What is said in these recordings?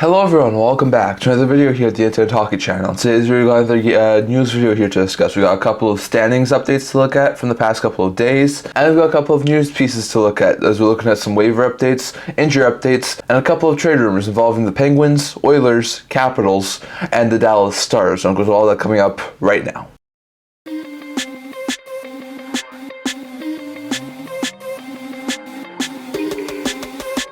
Hello everyone, welcome back to another video here at the Internet Hockey channel. Today's video, we got another news video here to discuss. We got a couple of standings updates to look at from the past couple of days, and we've got a couple of news pieces to look at as we're looking at some waiver updates, injury updates, and a couple of trade rumors involving the Penguins, Oilers, Capitals, and the Dallas Stars. So I'm going to go to all that coming up right now.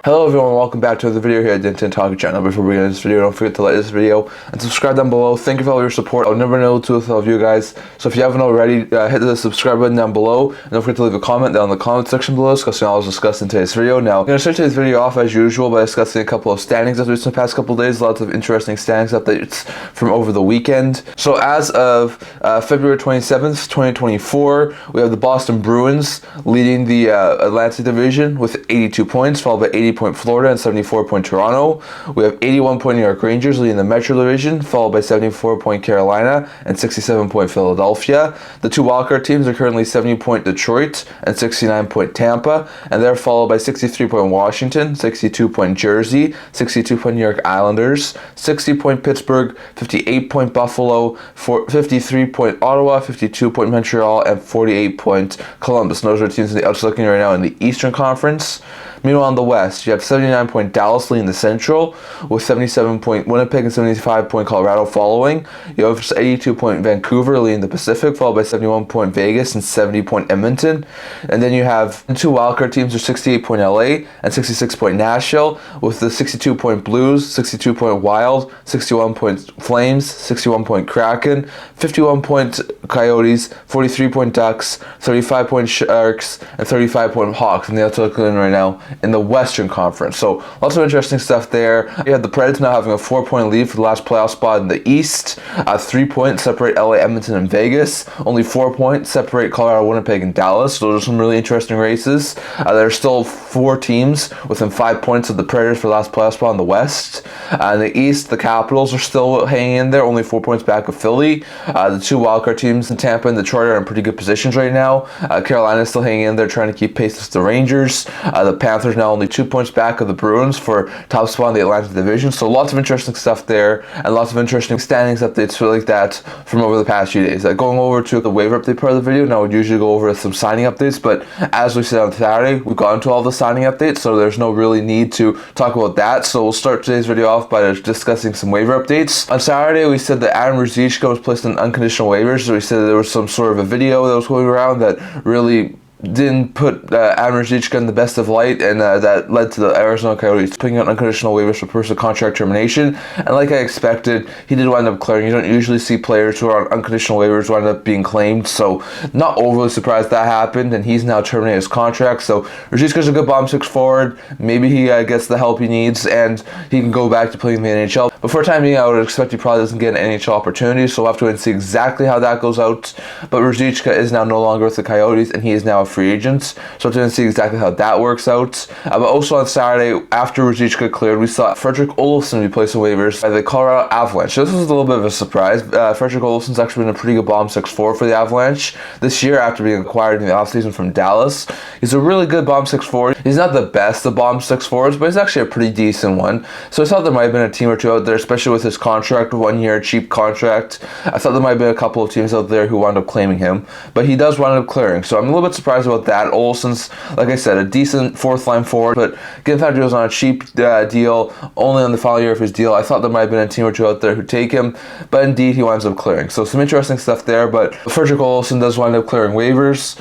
Hello everyone, welcome back to another video here at the Internet Hockey channel. Before we get into this video, don't forget to like this video and subscribe down below. Thank you for all your support. I'll never know to with all of you guys. So if you haven't already, hit the subscribe button down below. And don't forget to leave a comment down in the comment section below discussing all I was discussing in today's video. Now, I'm going to start today's video off as usual by discussing a couple of standings updates in the past couple of days. Lots of interesting standings updates from over the weekend. So as of February 27th, 2024, we have the Boston Bruins leading the Atlantic Division with 82 points, followed by 80 point Florida and 74 point Toronto. We have 81 point New York Rangers leading the Metro Division, followed by 74 point Carolina and 67 point Philadelphia. The two wildcard teams are currently 70 point Detroit and 69 point Tampa, and they're followed by 63 point Washington, 62 point Jersey, 62 point New York Islanders, 60 point Pittsburgh, 58 point Buffalo, 53 point Ottawa, 52 point Montreal, and 48 point Columbus. And those are teams in the outlooking right now in the Eastern Conference. Meanwhile, in the West, you have 79 point Dallas leading the Central, with 77 point Winnipeg and 75 point Colorado following. You have 82 point Vancouver leading the Pacific, followed by 71 point Vegas and 70 point Edmonton. And then you have the two wildcard teams are 68 point LA and 66 point Nashville, with the 62 point Blues, 62 point Wild, 61 point Flames, 61 point Kraken, 51 point Coyotes, 43 point Ducks, 35 point Sharks, and 35 point Hawks. And that's looking right now in the Western Conference. So lots of interesting stuff there. You have the Predators now having a 4-point lead for the last playoff spot in the East. 3 points separate LA, Edmonton, and Vegas. Only 4 points separate Colorado, Winnipeg, and Dallas. So those are some really interesting races. There are still 4 teams within 5 points of the Predators for the last playoff spot in the West. In the East, the Capitals are still hanging in there, only 4 points back of Philly. The two wildcard teams in Tampa and Detroit are in pretty good positions right now. Carolina is still hanging in there, trying to keep pace with the Rangers. The Panther now only 2 points back of the Bruins for top spot in the Atlantic Division. So lots of interesting stuff there, and lots of interesting standings updates like that from over the past few days. Going over to the waiver update part of the video, now I would usually go over some signing updates, but as we said on Saturday, we've gone to all the signing updates, so there's no really need to talk about that. So we'll start today's video off by discussing some waiver updates. On Saturday, we said that Adam Ruzicka was placed on unconditional waivers. So we said that there was some sort of a video that was going around that really didn't put Adam Ruzicka in the best of light, and that led to the Arizona Coyotes putting out unconditional waivers for personal contract termination. And like I expected, he did wind up clearing. You don't usually see players who are on unconditional waivers wind up being claimed, so not overly surprised that happened, and he's now terminated his contract. So Ruzicka's a good bottom six forward. Maybe he gets the help he needs, and he can go back to playing in the NHL. But for the time being, I would expect he probably doesn't get an NHL opportunity, so we'll have to wait and see exactly how that goes out. But Ruzicka is now no longer with the Coyotes, and he is now a free agent, so we'll have to see exactly how that works out. But also on Saturday, after Ruzicka cleared, we saw Frederick Olofsson be placed on waivers by the Colorado Avalanche. So this was a little bit of a surprise. Frederick Olofsson's actually been a pretty good bottom six forward for the Avalanche this year after being acquired in the offseason from Dallas. He's a really good bottom six forward. He's not the best of bottom six forwards, but he's actually a pretty decent one. So I thought there might have been a team or two out there, especially with his contract, 1 year cheap contract. I thought there might have been a couple of teams out there who wound up claiming him, but he does wind up clearing. So I'm a little bit surprised about that. Olsson's, like I said, a decent fourth line forward, but given that he was on a cheap deal, only on the final year of his deal, I thought there might have been a team or two out there who take him, but indeed he winds up clearing. So some interesting stuff there, but Frederick Olofsson does wind up clearing waivers,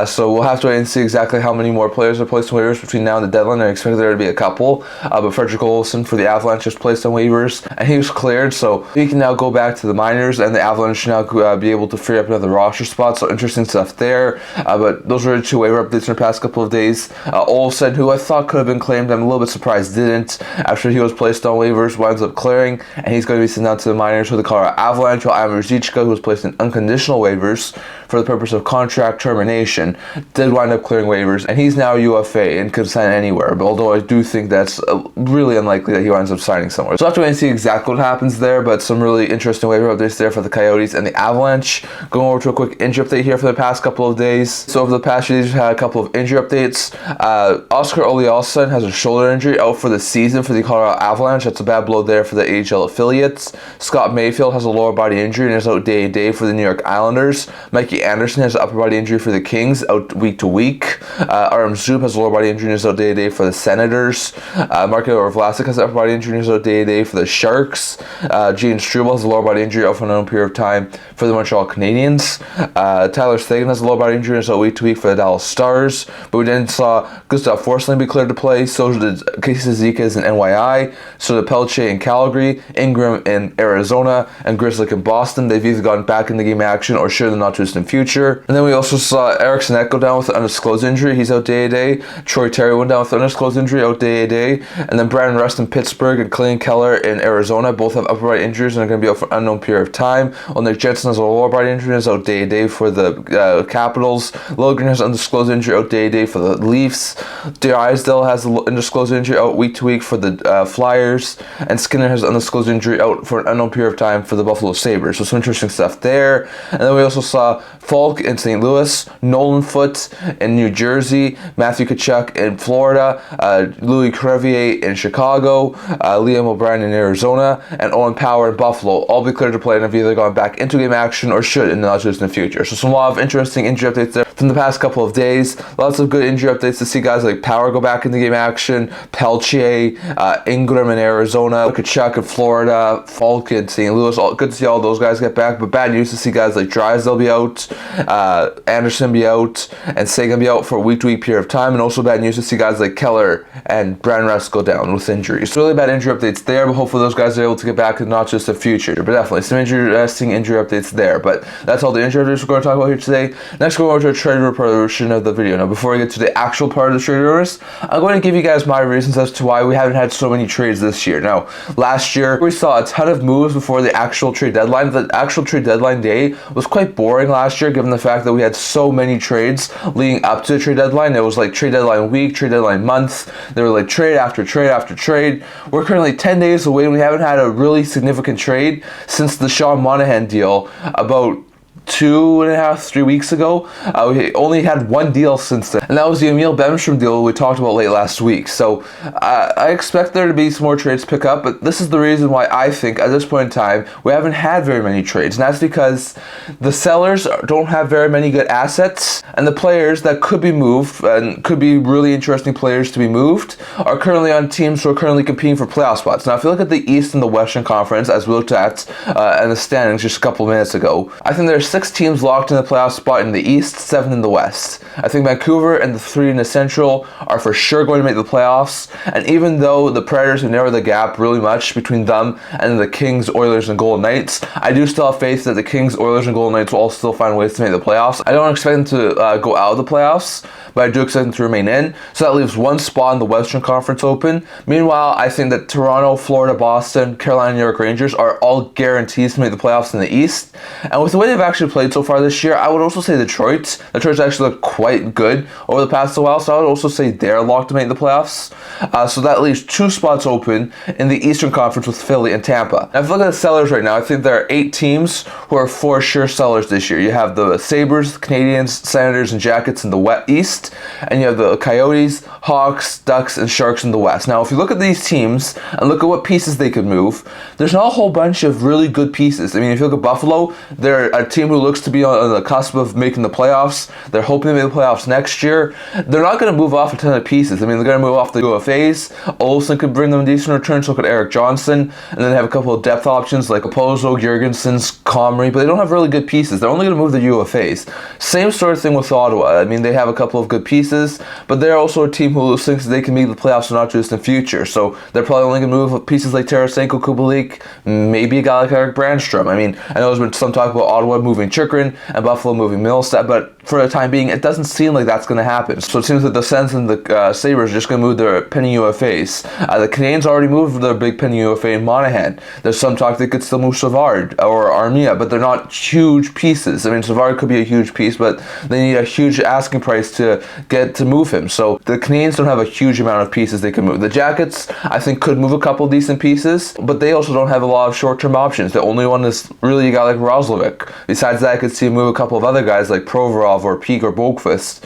so we'll have to wait and see exactly how many more players are placed on waivers between now and the deadline. I expect there to be a couple, but Frederick Olofsson for the Avalanche is placed on waivers, and he was cleared, so he can now go back to the minors, and the Avalanche should now be able to free up another roster spot. So interesting stuff there, but those were the two waiver updates in the past couple of days. Olsen, who I thought could have been claimed, I'm a little bit surprised didn't. After he was placed on waivers, winds up clearing, and he's going to be sent out to the minors for the Colorado Avalanche, while Adam Ruzicka, who was placed in unconditional waivers for the purpose of contract termination, did wind up clearing waivers, and he's now UFA. way and could sign anywhere. But although I do think that's really unlikely that he winds up signing somewhere. So we'll have to wait and see exactly what happens there, but some really interesting waiver updates there for the Coyotes and the Avalanche. Going over to a quick injury update here for the past couple of days. So over the past few days, we've had a couple of injury updates. Oscar Olofsson has a shoulder injury, out for the season for the Colorado Avalanche. That's a bad blow there for the AHL affiliates. Scott Mayfield has a lower body injury and is out day to day for the New York Islanders. Mikey Anderson has an upper body injury for the Kings, out week to week. Artem Zoub has a lower body injury and is out day to day for the Senators. Marco Vlasic has an upper body injury and is out day to day for the Sharks. Gene Struble has a lower body injury out for an unknown period of time for the Montreal Canadiens. Tyler Seguin has a lower body injury and is out week to week for the Dallas Stars. But we then saw Gustav Forsling be cleared to play. So did Casey Zizekas in NYI. So did Pelche in Calgary, Ingram in Arizona, and Grzelcyk in Boston. They've either gotten back in the game action or should in the not too distant future. And then we also saw Eric Sinek go down with an undisclosed injury. He's out day to day. Troy Terry went down with an undisclosed injury, out day to day. And then Brandon Rust in Pittsburgh and Clayton Keller in Arizona both have upper body injuries and are going to be out for an unknown period of time. While Nick Jensen has a lower body injury and is out day to day for the Capitals. Logan has an undisclosed injury, out day to day for the Leafs. Drysdale has an undisclosed injury, out week to week for the Flyers. And Skinner has an undisclosed injury, out for an unknown period of time for the Buffalo Sabres. So some interesting stuff there. And then we also saw Faulk in St. Louis, Nolan Foote in New Jersey, Matthew Tkachuk in Florida, Louis Crevier in Chicago, Liam O'Brien in Arizona, and Owen Power in Buffalo all be cleared to play and have either gone back into game action or should in the not too distant future. So some lot of interesting injury updates there from the past couple of days. Lots of good injury updates to see guys like Power go back into game action, Pelche, Ingram in Arizona, Tkachuk in Florida, Faulk in St. Louis. Good to see all those guys get back, but bad news to see guys like Drysdale be out, Anderson be out, and Seguin be out for a week-to-week period of time, and also bad news to see guys like Keller and Brandon Rust go down with injuries. So really bad injury updates there, but hopefully those guys are able to get back in not just the future, but definitely some interesting injury updates there. But that's all the injury updates we're going to talk about here today. Next, we're going over to a trade rumor portion of the video. Now, before we get to the actual part of the trade rumors, I'm going to give you guys my reasons as to why we haven't had so many trades this year. Now, last year, we saw a ton of moves before the actual trade deadline. The actual trade deadline day was quite boring last year, given the fact that we had so many trades leading up to the trade deadline. It was like trade deadline week, trade deadline month. They were like trade after trade after trade. We're currently 10 days away, and we haven't had a really significant trade since the Sean Monahan deal about 2.5, 3 weeks ago. We only had one deal since then, and that was the Emil Bemstrom deal we talked about late last week. So I expect there to be some more trades pick up, but this is the reason why I think at this point in time we haven't had very many trades, and that's because the sellers don't have very many good assets, and the players that could be moved and could be really interesting players to be moved are currently on teams who are currently competing for playoff spots. Now, if you look at the East and the Western Conference, as we looked at in the standings just a couple of minutes ago, I think there's 6 teams locked in the playoff spot in the East, 7 in the West. I think Vancouver and the 3 in the Central are for sure going to make the playoffs, and even though the Predators have narrowed the gap really much between them and the Kings, Oilers, and Golden Knights, I do still have faith that the Kings, Oilers, and Golden Knights will all still find ways to make the playoffs. I don't expect them to go out of the playoffs, but I do expect them to remain in, so that leaves one spot in the Western Conference open. Meanwhile, I think that Toronto, Florida, Boston, Carolina, New York Rangers are all guarantees to make the playoffs in the East, and with the way they've actually played so far this year, I would also say Detroit's actually looked quite good over the past while, so I would also say they're locked to make the playoffs. So that leaves 2 spots open in the Eastern Conference with Philly and Tampa. Now, if you look at the sellers right now, I think there are 8 teams who are for sure sellers this year. You have the Sabres, Canadiens, Senators, and Jackets in the East, and you have the Coyotes, Hawks, Ducks, and Sharks in the West. Now, if you look at these teams and look at what pieces they could move, there's not a whole bunch of really good pieces. I mean, if you look at Buffalo, they're a team who looks to be on the cusp of making the playoffs. They're hoping to make the playoffs next year. They're not going to move off a ton of pieces. I mean, they're going to move off the UFAs. Olsen could bring them a decent return, so could Eric Johnson, and then have a couple of depth options like Opozo, Jurgensen's, Comrie, but they don't have really good pieces. They're only going to move the UFAs. Same sort of thing with Ottawa. I mean, they have a couple of good pieces, but they're also a team who thinks they can make the playoffs in not just in the future. So they're probably only going to move pieces like Tarasenko, Kubalik, maybe a guy like Eric Brandstrom. I mean, I know there's been some talk about Ottawa moving Chikrin and Buffalo moving Millsap, but for the time being, it doesn't seem like that's going to happen. So it seems that the Sens and the Sabres are just going to move their penny UFAs. The Canadiens already moved their big penny UFA in Monahan. There's some talk they could still move Savard or Armia, but they're not huge pieces. I mean, Savard could be a huge piece, but they need a huge asking price to get to move him. So the Canadiens don't have a huge amount of pieces they can move. The Jackets, I think, could move a couple decent pieces, but they also don't have a lot of short-term options. The only one is really a guy like Roslovic. Besides that, I could see him move a couple of other guys like Provorov or Peak or Boqvist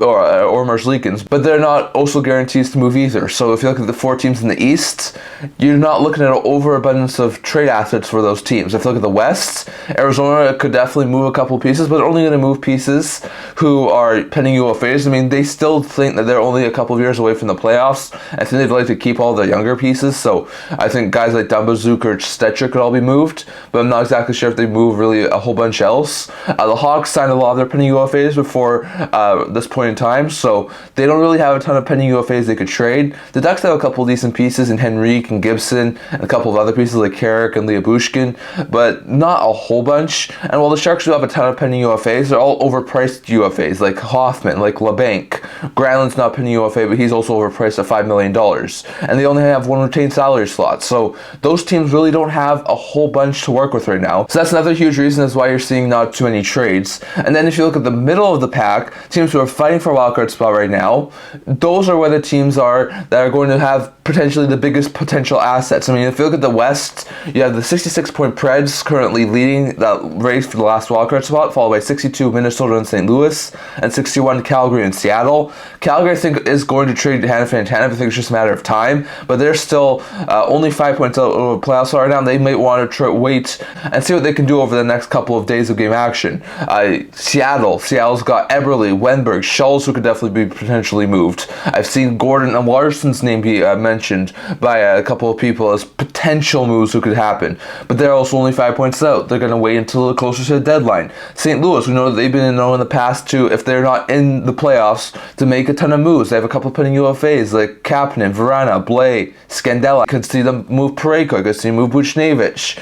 or Merzlikins, but they're not also guarantees to move either. So if you look at the 4 teams in the East, you're not looking at an overabundance of trade assets for those teams. If you look at the West, Arizona could definitely move a couple pieces, but they're only going to move pieces who are pending UFAs. I mean, they still think that they're only a couple of years away from the playoffs. I think they'd like to keep all the younger pieces, so I think guys like Dumbazook or Stetcher could all be moved, but I'm not exactly sure if they move really a whole bunch else. The Hawks signed a lot of their pending UFAs before this point in time, so they don't really have a ton of pending UFAs they could trade. The Ducks have a couple decent pieces in Henrique and Gibson, and a couple of other pieces like Carrick and Liabushkin, but not a whole bunch. And while the Sharks do have a ton of pending UFAs, they're all overpriced UFAs, like Hoffman, like LeBanc. Granlund's not pending UFA, but he's also overpriced at $5 million. And they only have 1 retained salary slot. So those teams really don't have a whole bunch to work with right now. So that's another huge reason as why you're seeing not too many trades. And then if you look at the middle of the pack, teams who are fighting for a wildcard spot right now, those are where the teams are that are going to have potentially the biggest potential assets. I mean, if you look at the West, you have the 66-point Preds currently leading that race for the last wildcard spot, followed by 62 Minnesota and St. Louis, and 61 Calgary and Seattle. Calgary, I think, is going to trade Hanifin and Tanev. I think it's just a matter of time, but they're still only 5 points out of playoffs right now. They might want to wait and see what they can do over the next couple of days of game action. Seattle's got Eberle, Wenberg, Schultz, who could definitely be potentially moved. I've seen Gordon and Larson's name be mentioned by a couple of people as potential moves who could happen, but they're also only 5 points out. They're going to wait until closer to the deadline. St. Louis, we know that they've been known in the past to, if they're not in the playoffs, to make a ton of moves. They have a couple of pending UFAs like Kapanen, Verana, Blais, Scandella. I could see them move Parayko. I could see them move Buchnevich.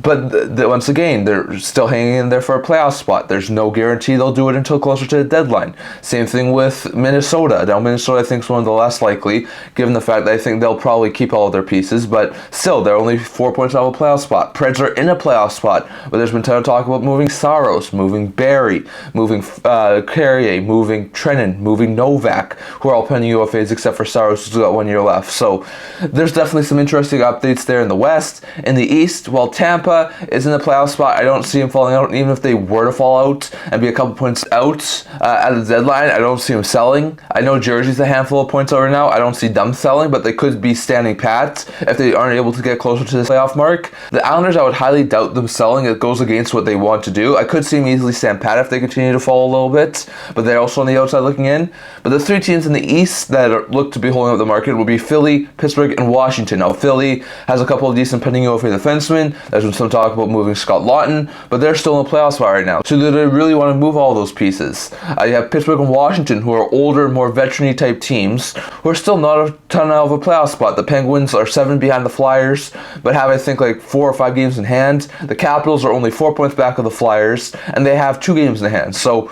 But once again, they're still hanging in there for a playoff spot. There's no guarantee they'll do it until closer to the deadline. Same thing with Minnesota. Now, Minnesota, I think, is one of the less likely, given the fact that I think they'll probably keep all of their pieces, but still, they're only 4 points out of a playoff spot. Preds are in a playoff spot, but there's been a ton of talk about moving Saros, moving Barry, moving Carrier, moving Trennan, moving Novak, who are all pending UFAs except for Saros, who's got 1 year left. So there's definitely some interesting updates there in the West. In the East, while Tampa is in the playoff spot, I don't see them falling out. And even if they were to fall out and be a couple points out at the deadline, I don't see them selling. I know Jersey's a handful of points over now. I don't see them selling, but they could be standing pat if they aren't able to get closer to the playoff mark. The Islanders, I would highly doubt them selling. It goes against what they want to do. I could see them easily stand pat if they continue to fall a little bit, but they're also on the outside looking in. But the 3 teams in the East that look to be holding up the market will be Philly, Pittsburgh, and Washington. Now, Philly has a couple of decent pending UFA defensemen. There's been some talk about moving Scott Lawton, but they're still in the playoff spot right now. So do they really want to move all those pieces? You have Pittsburgh and Washington, who are older, more veteran-y type teams, who are still not a ton out of a playoff spot. The Penguins are 7 behind the Flyers, but have, I think, like 4 or 5 games in hand. The Capitals are only 4 points back of the Flyers, and they have 2 games in hand. So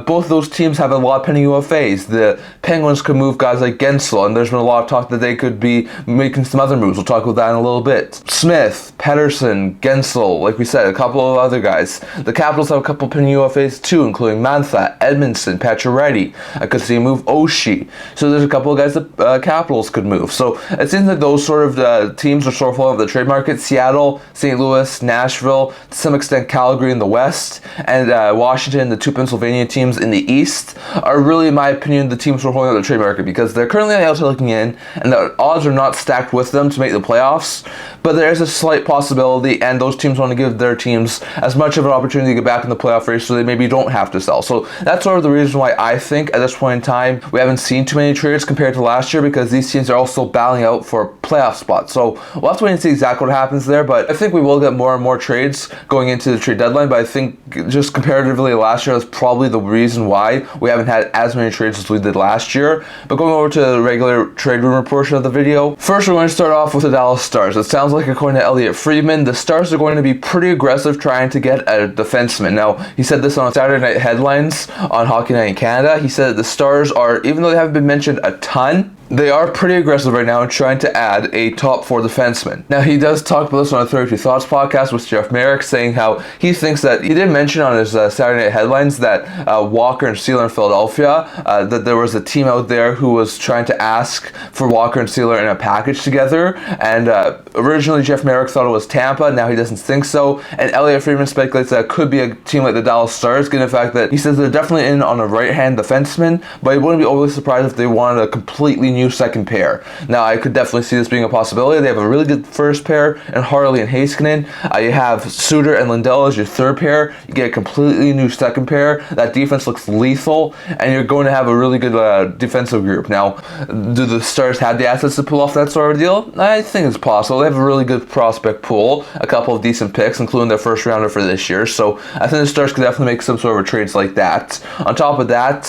both those teams have a lot of pending UFAs. The Penguins could move guys like Guentzel, and there's been a lot of talk that they could be making some other moves. We'll talk about that in a little bit. Smith, Pettersson, Guentzel, like we said, a couple of other guys. The Capitals have a couple of pending UFAs too, including Mantha, Edmondson, Pacioretty. I could see him move Oshie. So there's a couple of guys that Capitals could move. So it seems like those sort of teams are sort of falling off the trade market. Seattle, St. Louis, Nashville, to some extent Calgary in the West, and Washington, the 2 Pennsylvania teams in the East, are really, in my opinion, the teams who are holding up the trade market because they're currently on the outside looking in, and the odds are not stacked with them to make the playoffs, but there is a slight possibility, and those teams want to give their teams as much of an opportunity to get back in the playoff race so they maybe don't have to sell. So that's sort of the reason why I think at this point in time we haven't seen too many trades compared to last year, because these teams are all still still battling out for a playoff spot. So we'll have to wait and see exactly what happens there, but I think we will get more and more trades going into the trade deadline, but I think just comparatively last year, that's probably the reason why we haven't had as many trades as we did last year. But going over to the regular trade rumor portion of the video, first we're going to start off with the Dallas Stars. It sounds like, according to Elliotte Friedman, the Stars are going to be pretty aggressive trying to get a defenseman. Now, he said this on Saturday Night Headlines on Hockey Night in Canada. He said that the Stars are, even though they haven't been mentioned a ton, they are pretty aggressive right now in trying to add a top 4 defenseman. Now, he does talk about this on a 32 Thoughts podcast with Jeff Merrick, saying how he thinks that, he did mention on his Saturday Night Headlines that Walker and Sealer in Philadelphia, that there was a team out there who was trying to ask for Walker and Sealer in a package together, and originally Jeff Merrick thought it was Tampa, now he doesn't think so, and Elliotte Friedman speculates that it could be a team like the Dallas Stars, given the fact that he says they're definitely in on a right-hand defenseman, but he wouldn't be overly surprised if they wanted a completely new second pair. Now, I could definitely see this being a possibility. They have a really good first pair in Harley and Heiskanen. You have Suter and Lindell as your third pair. You get a completely new second pair. That defense looks lethal, and you're going to have a really good defensive group. Now, do the Stars have the assets to pull off that sort of deal? I think it's possible. They have a really good prospect pool, a couple of decent picks, including their first rounder for this year. So I think the Stars could definitely make some sort of trades like that. On top of that,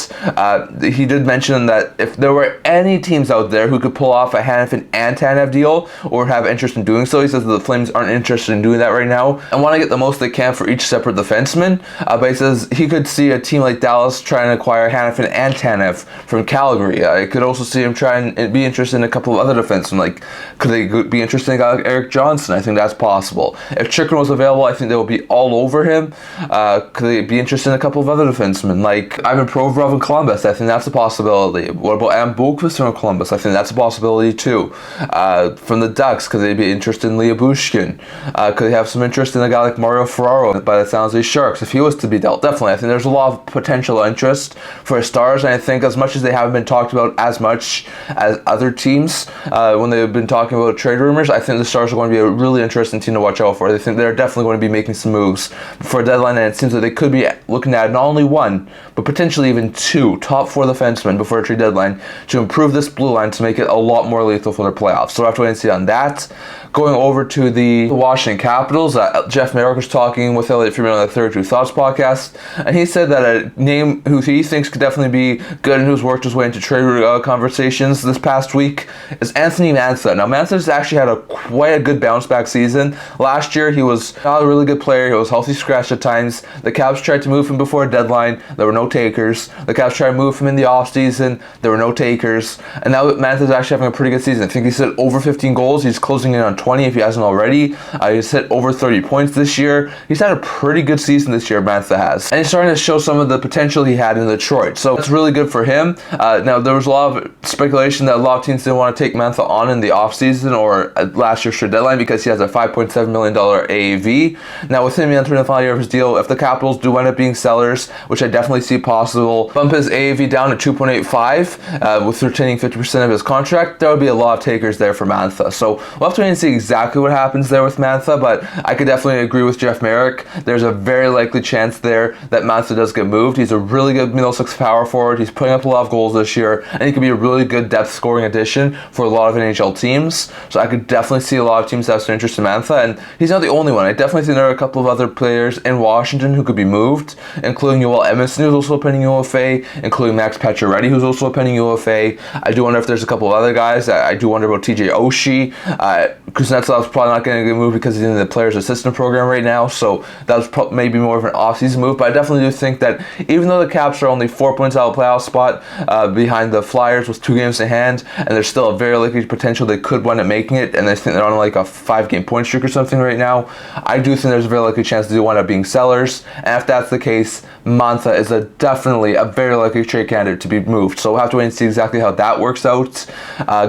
he did mention that if there were any teams out there who could pull off a Hanifin and Tanev deal or have interest in doing so, he says that the Flames aren't interested in doing that right now and want to get the most they can for each separate defenseman. But he says he could see a team like Dallas trying to acquire Hanifin and Tanev from Calgary. I could also see him trying and be interested in a couple of other defensemen. Like, could they be interested in a guy like Eric Johnson? I think that's possible. If Chychrun was available, I think they will be all over him. Could they be interested in a couple of other defensemen like Ivan Provorov in Columbus? I think that's a possibility. What about Adam Boqvist from Columbus? I think that's a possibility too. From the Ducks, could they be interested in Leah Bushkin? Could they have some interest in a guy like Mario Ferraro by the sounds of the Sharks if he was to be dealt? Definitely. I think there's a lot of potential interest for Stars, and I think as much as they haven't been talked about as much as other teams when they've been talking about trade rumors, I think the Stars are going to be a really interesting team to watch out for. I think they're definitely going to be making some moves for a deadline, and it seems that they could be looking at not only one, but potentially even 2 top 4 defensemen before a trade deadline to improve this blue line to make it a lot more lethal for their playoffs. So we'll have to wait and see on that. Going over to the Washington Capitals, Jeff Merrick was talking with Elliotte Friedman on the 32 Thoughts podcast, and he said that a name who he thinks could definitely be good and who's worked his way into trade conversations this past week is Anthony Mantha. Now, Mantha's actually had quite a good bounce back season. Last year, he was not a really good player. He was healthy scratch at times. The Caps tried to move him before a deadline. There were no takers. The Caps tried to move him in the offseason. There were no takers. And now Mantha's actually having a pretty good season. I think he's hit over 15 goals. He's closing in on 20 if he hasn't already. He's hit over 30 points this year. He's had a pretty good season this year, Mantha has. And he's starting to show some of the potential he had in Detroit. So that's really good for him. Now, there was a lot of speculation that a lot of teams didn't want to take Mantha on in the offseason or at last year's trade deadline because he has a $5.7 million AAV. Now, with him entering the final year of his deal, if the Capitals do end up being sellers, which I definitely see possible, bump his AAV down to 2.85 with retaining 50% of his contract, there would be a lot of takers there for Mantha. So we'll have to wait and see exactly what happens there with Mantha, but I could definitely agree with Jeff Merrick. There's a very likely chance there that Mantha does get moved. He's a really good middle six power forward. He's putting up a lot of goals this year, and he could be a really good depth scoring addition for a lot of NHL teams. So I could definitely see a lot of teams have some interest in Mantha, and he's not the only one. I definitely think there are a couple of other players in Washington who could be moved, including Joel Edmondson, who's also a pending UFA, including Max Pacioretty, who's also a pending UFA. I do wonder if there's a couple of other guys. I do wonder about TJ Oshie. Kuznetsov's probably not going to get moved because he's in the players assistant program right now, so that was maybe more of an off-season move, but I definitely do think that even though the Caps are only 4 points out of playoff spot behind the Flyers with 2 games in hand, and there's still a very likely potential they could wind up making it, and I think they're on like a 5-game point streak or something right now, I do think there's a very likely chance they do wind up being sellers, and if that's the case, Mantha is definitely a very likely trade candidate to be moved, so we'll have to wait and see exactly how that works out.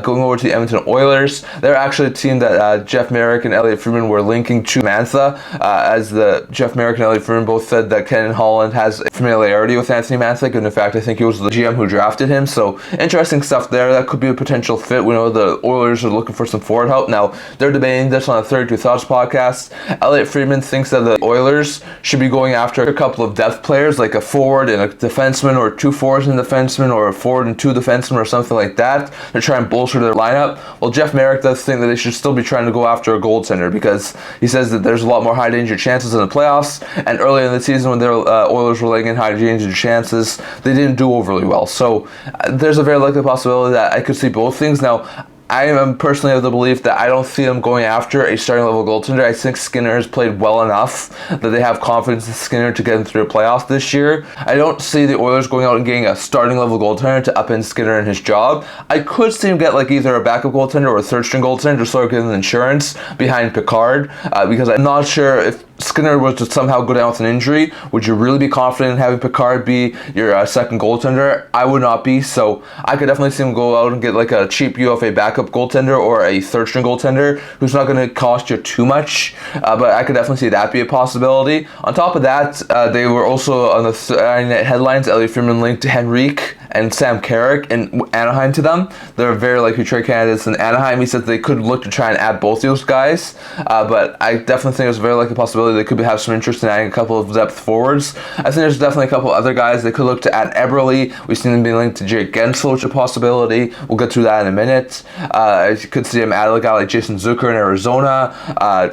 Going over to the Edmonton Oilers, they're actually a team that Jeff Merrick and Elliotte Friedman were linking to Mantha, as Jeff Merrick and Elliotte Friedman both said that Ken Holland has familiarity with Anthony Mantha, and in fact I think he was the GM who drafted him, so interesting stuff there. That could be a potential fit. We know the Oilers are looking for some forward help. Now, they're debating this on the 32 Thoughts podcast. Elliotte Friedman thinks that the Oilers should be going after a couple of depth players, like a forward and a defenseman, or 2 forwards and a defenseman, or a forward and 2 defensemen, or something like like that to try and bolster their lineup. Well, Jeff Merrick does think that they should still be trying to go after a goaltender because he says that there's a lot more high danger chances in the playoffs, and earlier in the season when their Oilers were laying in high danger chances, they didn't do overly well. So there's a very likely possibility that I could see both things. Now, I am personally of the belief that I don't see them going after a starting level goaltender. I think Skinner has played well enough that they have confidence in Skinner to get them through the playoffs this year. I don't see the Oilers going out and getting a starting level goaltender to upend Skinner in his job. I could see him get like either a backup goaltender or a third string goaltender to sort of give them insurance behind Picard, because I'm not sure if Skinner was to somehow go down with an injury, would you really be confident in having Picard be your second goaltender? I would not be, so I could definitely see him go out and get like a cheap UFA backup goaltender or a third string goaltender who's not going to cost you too much, but I could definitely see that be a possibility. On top of that, they were also on the Saturday Night headlines. Elliot Friedman linked to Henrique and Sam Carrick in Anaheim to them. They're very likely trade candidates in Anaheim. He said they could look to try and add both those guys, but I definitely think there's a very likely possibility they could have some interest in adding a couple of depth forwards. I think there's definitely a couple other guys they could look to add. Eberle, we've seen him being linked to Jake Guentzel, which is a possibility. We'll get through that in a minute. I could see him add a guy like Jason Zucker in Arizona,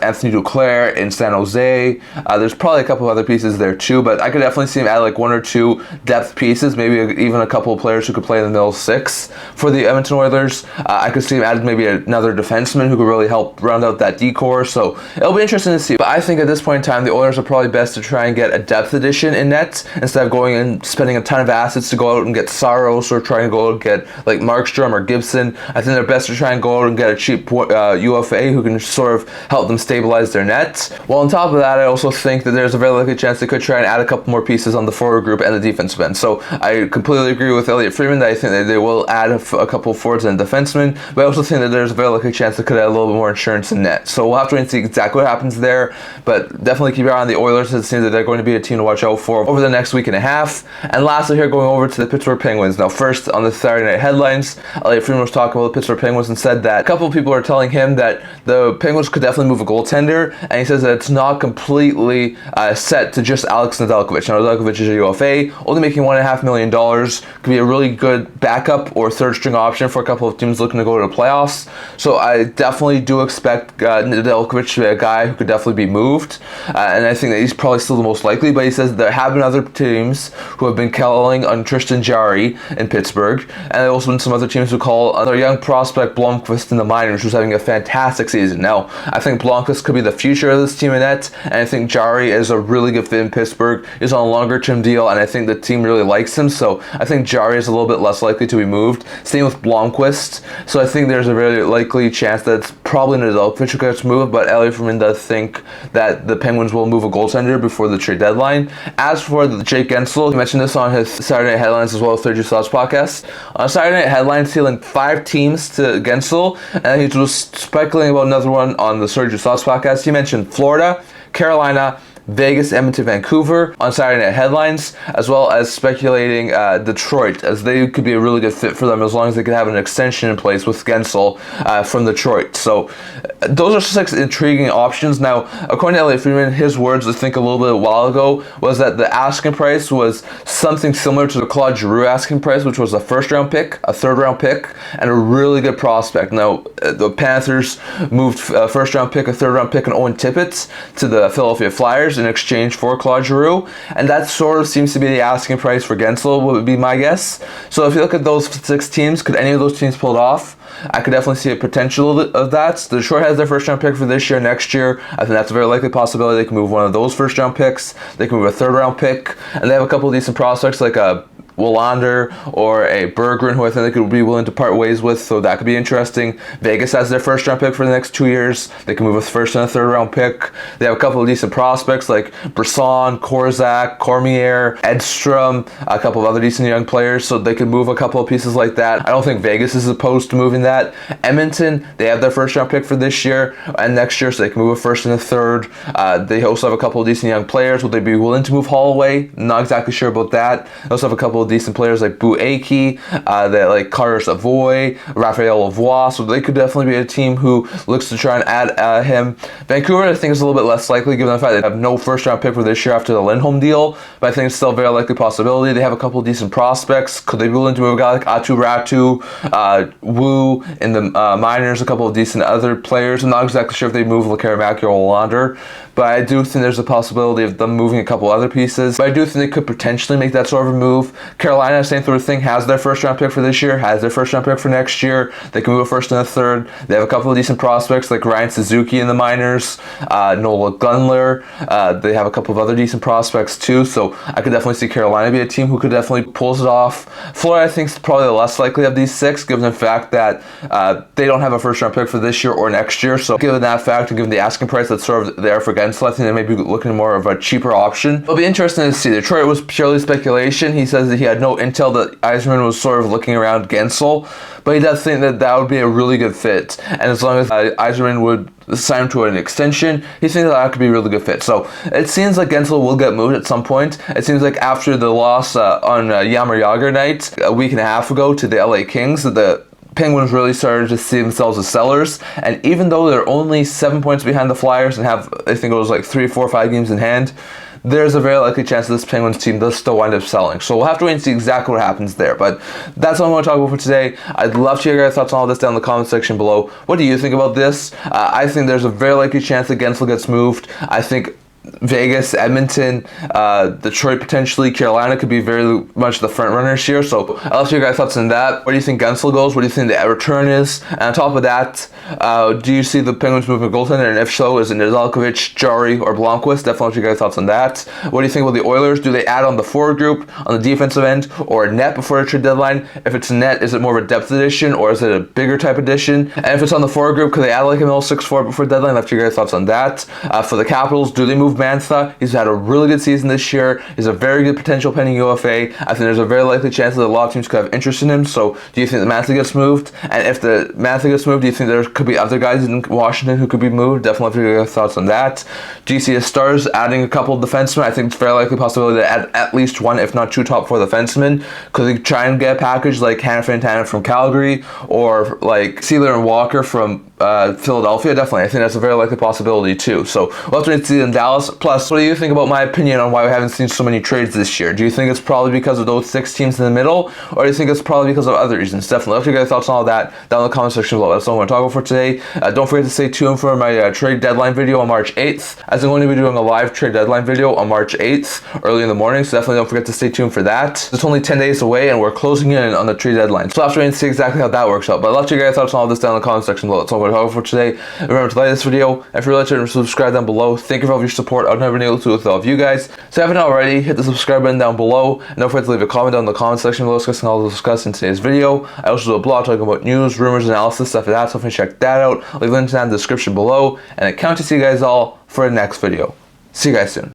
Anthony Duclair in San Jose. There's probably a couple of other pieces there too, but I could definitely see him add like one or two depth pieces, maybe even a couple of players who could play in the middle six for the Edmonton Oilers. I could see him add maybe another defenseman who could really help round out that D-core, so it'll be interesting to see. But I think at this point in time, the Oilers are probably best to try and get a depth addition in net instead of going and spending a ton of assets to go out and get Saros or trying to go out and get like Markstrom or Gibson. I think they're best to try and go out and get a cheap UFA who can sort of help them stabilize their net. Well, on top of that, I also think that there's a very likely chance they could try and add a couple more pieces on the forward group and the defensive end. So I completely agree with Elliot Friedman that I think that they will add a couple of forwards and defensemen, but I also think that there's a very likely chance they could add a little bit more insurance in net. So we'll have to wait and see exactly what happens there, but definitely keep your eye on the Oilers. It seems that they're going to be a team to watch out for over the next week and a half. And lastly here, going over to the Pittsburgh Penguins. Now first, on the Saturday Night headlines, Elliot Friedman was talking about the Pittsburgh Penguins and said that a couple of people are telling him that the Penguins could definitely move a goaltender, and he says that it's not completely set to just Alex Nedeljkovic. Now Nedeljkovic is a UFA, only making $1.5 million, could be a really good backup or third string option for a couple of teams looking to go to the playoffs. So I definitely do expect Nedeljkovic to be a guy who could definitely be moved, and I think that he's probably still the most likely, but he says there have been other teams who have been calling on Tristan Jarry in Pittsburgh, and there have also been some other teams who call on their young prospect Blomqvist in the minors, who's having a fantastic season. Now, I think Blomqvist could be the future of this team in net, and I think Jarry is a really good fit in Pittsburgh. He's on a longer term deal, and I think the team really likes him, so I think Jarry is a little bit less likely to be moved. Same with Blomqvist, so I think there's a very likely chance that it's probably Nedeljkovic who gets moved, but Elliot Friedman does think that the Penguins will move a goaltender before the trade deadline. As for Jake Guentzel, he mentioned this on his Saturday Night Headlines as well as Third Juice Thoughts podcast. On Saturday Night Headlines, he linked 5 teams to Guentzel, and he was speculating about another one on the Third Juice Thoughts podcast. He mentioned Florida, Carolina, Vegas, Edmonton, Vancouver on Saturday Night Headlines, as well as speculating Detroit, as they could be a really good fit for them as long as they could have an extension in place with Guentzel from Detroit. So those are 6 intriguing options. Now, according to Elliot Friedman, his words, I think a little bit a while ago, was that the asking price was something similar to the Claude Giroux asking price, which was a first-round pick, a third-round pick, and a really good prospect. Now, the Panthers moved a first-round pick, a third-round pick, and Owen Tippett to the Philadelphia Flyers in exchange for Claude Giroux, and that sort of seems to be the asking price for Guentzel, would be my guess. So if you look at those 6 teams, could any of those teams pull it off? I could definitely see a potential of that. The Detroit has their first round pick for this year, next year. I think that's a very likely possibility. They can move one of those first round picks. They can move a third round pick, and they have a couple of decent prospects like a Willander or a Berggren, who I think they could be willing to part ways with, so that could be interesting. Vegas has their first round pick for the next 2 years. They can move a first and a third round pick. They have a couple of decent prospects like Brisson, Korzak, Cormier, Edstrom, a couple of other decent young players, so they could move a couple of pieces like that. I don't think Vegas is opposed to moving that. Edmonton, they have their first round pick for this year and next year, so they can move a first and a third. They also have a couple of decent young players. Would they be willing to move Holloway? Not exactly sure about that. They also have a couple of decent players like Bueki, that like Carter Savoy, Raphael Lavoie, so they could definitely be a team who looks to try and add him. Vancouver, I think, is a little bit less likely given the fact they have no first-round pick for this year after the Lindholm deal, but I think it's still a very likely possibility. They have a couple of decent prospects. Could they be willing to move a guy like Atu Ratu, Wu in the minors, a couple of decent other players? I'm not exactly sure if they move Lekaramaki or Olander, but I do think there's a possibility of them moving a couple other pieces. But I do think they could potentially make that sort of a move. Carolina, same sort of thing, has their first-round pick for this year, has their first-round pick for next year. They can move a first and a third. They have a couple of decent prospects like Ryan Suzuki in the minors, Nola Gunler. They have a couple of other decent prospects too, so I could definitely see Carolina be a team who could definitely pull it off. Florida, I think, is probably the less likely of these six, given the fact that they don't have a first-round pick for this year or next year. So given that fact and given the asking price that's sort of there for Guentzel, I think they may be looking more of a cheaper option. It'll be interesting to see. Detroit was purely speculation. He says that he had no intel that Yzerman was sort of looking around Guentzel, but he does think that that would be a really good fit. And as long as Yzerman would sign him to an extension, he thinks that could be a really good fit. So it seems like Guentzel will get moved at some point. It seems like after the loss on Jaromir Jagr night a week and a half ago to the LA Kings, that the Penguins really started to see themselves as sellers, and even though they're only 7 points behind the Flyers and have, I think it was like 3, 4, 5 games in hand, there's a very likely chance that this Penguins team does still wind up selling. So we'll have to wait and see exactly what happens there. But that's all I'm going to talk about for today. I'd love to hear your guys' thoughts on all this down in the comment section below. What do you think about this? I think there's a very likely chance that Guentzel gets moved. I think Vegas, Edmonton, Detroit, potentially Carolina could be very much the front runners here. So I'd love to hear your guys' thoughts on that. Where do you think Guentzel goes? What do you think the return is? And on top of that, do you see the Penguins moving a goaltender? And if so, is it Nedeljkovic, Jari, or Blomqvist? Definitely want to hear your guys' thoughts on that. What do you think about the Oilers? Do they add on the forward group, on the defensive end, or a net before the trade deadline? If it's a net, is it more of a depth addition, or is it a bigger type addition? And if it's on the forward group, could they add like a middle 6-4 before deadline? I'd love to hear your guys' thoughts on that. For the Capitals, do they move Mantha? He's had a really good season this year. He's a very good potential pending UFA. I think there's a very likely chance that a lot of teams could have interest in him. So do you think that Mantha gets moved? And if the Mantha gets moved, do you think there could be other guys in Washington who could be moved? Definitely have to hear your thoughts on that. Do you see the Stars adding a couple of defensemen? I think it's a very likely possibility to add at least one, if not two, top 4 defensemen. Could they try and get a package like Hannah Fantana from Calgary, or like Sealer and Walker from Philadelphia? Definitely. I think that's a very likely possibility too. So we'll have to see in Dallas. Plus, what do you think about my opinion on why we haven't seen so many trades this year? Do you think it's probably because of those 6 teams in the middle, or do you think it's probably because of other reasons? Definitely let me know your guys' thoughts on all that down in the comment section below. That's all I'm going to talk about for today. Don't forget to stay tuned for my trade deadline video on March 8th, as I'm going to be doing a live trade deadline video on March 8th, early in the morning, so definitely don't forget to stay tuned for that. It's only 10 days away, and we're closing in on the trade deadline, so I'll have to wait and see exactly how that works out. But I'd love to hear your guys' thoughts on all this down in the comment section below. That's all I'm going to talk about for today. Remember to like this video, and if you're really subscribe down below. Thank you for all of your support. I've never been able to do it with all of you guys. So if you haven't already, hit the subscribe button down below, and don't forget to leave a comment down in the comment section below discussing all the discussed in today's video. I also do a blog talking about news, rumors, analysis, stuff like that, so if you check that out, leave links down in the description below, and I can't wait to see you guys all for the next video. See you guys soon.